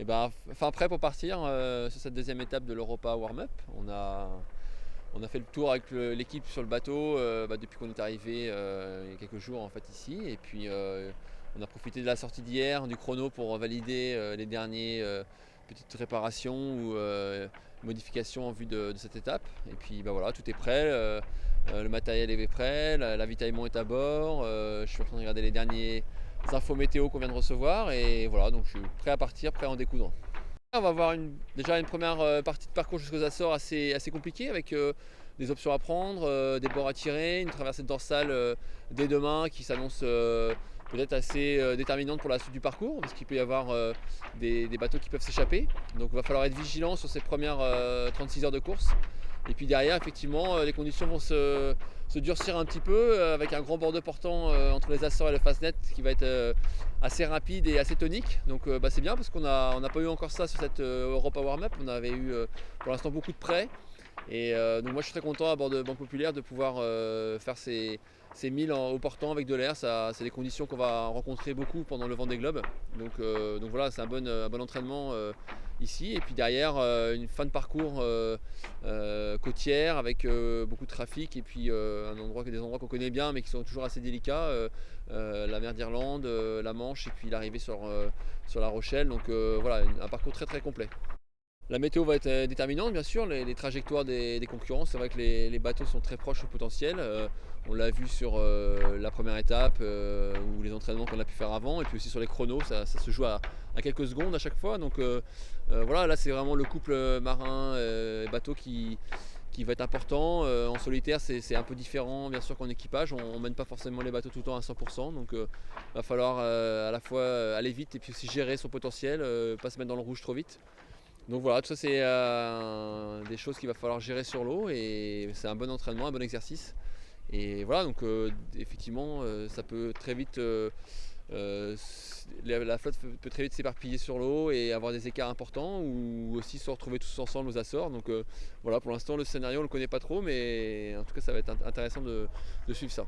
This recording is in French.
Fin prêt pour partir sur cette deuxième étape de l'Europa Warm-Up. On a fait le tour avec l'équipe sur le bateau depuis qu'on est arrivé il y a quelques jours en fait ici. Et puis on a profité de la sortie d'hier du chrono pour valider les dernières petites réparations ou modifications en vue de cette étape. Et puis voilà, tout est prêt. Le matériel est prêt, l'avitaillement est à bord. Je suis en train de regarder les derniers infos météo qu'on vient de recevoir et voilà, donc je suis prêt à partir, prêt à en découdre. On va avoir déjà une première partie de parcours jusqu'aux Açores assez compliquée avec des options à prendre, des bords à tirer, une traversée de dorsale dès demain qui s'annonce peut-être assez déterminante pour la suite du parcours parce qu'il peut y avoir des bateaux qui peuvent s'échapper. Donc il va falloir être vigilant sur ces premières 36 heures de course. Et puis derrière, effectivement, les conditions vont se durcir un petit peu avec un grand bordeaux portant entre les Açores et le Fastnet qui va être assez rapide et assez tonique. Donc c'est bien parce qu'on n'a pas eu encore ça sur cette Europa Warm-Up. On avait eu pour l'instant beaucoup de prêts. Et donc moi je suis très content à bord de Banque Populaire de pouvoir faire ces 1000 au portant avec de l'air. C'est des conditions qu'on va rencontrer beaucoup pendant le Vendée Globe. Donc voilà, c'est un bon entraînement ici. Et puis derrière, une fin de parcours côtière avec beaucoup de trafic et puis des endroits qu'on connaît bien mais qui sont toujours assez délicats. La mer d'Irlande, la Manche et puis l'arrivée sur La Rochelle. Donc voilà, un parcours très très complet. La météo va être déterminante bien sûr, les trajectoires des concurrents, c'est vrai que les bateaux sont très proches au potentiel, on l'a vu sur la première étape ou les entraînements qu'on a pu faire avant et puis aussi sur les chronos, ça se joue à quelques secondes à chaque fois, donc voilà, là c'est vraiment le couple marin et bateau qui va être important. En solitaire c'est un peu différent bien sûr qu'en équipage, on mène pas forcément les bateaux tout le temps à 100%, donc va falloir à la fois aller vite et puis aussi gérer son potentiel, pas se mettre dans le rouge trop vite. Donc voilà, tout ça c'est des choses qu'il va falloir gérer sur l'eau et c'est un bon entraînement, un bon exercice. Et voilà, donc effectivement ça peut très vite, la flotte peut très vite s'éparpiller sur l'eau et avoir des écarts importants ou aussi se retrouver tous ensemble aux Açores. Donc voilà, pour l'instant le scénario on ne le connaît pas trop mais en tout cas ça va être intéressant de suivre ça.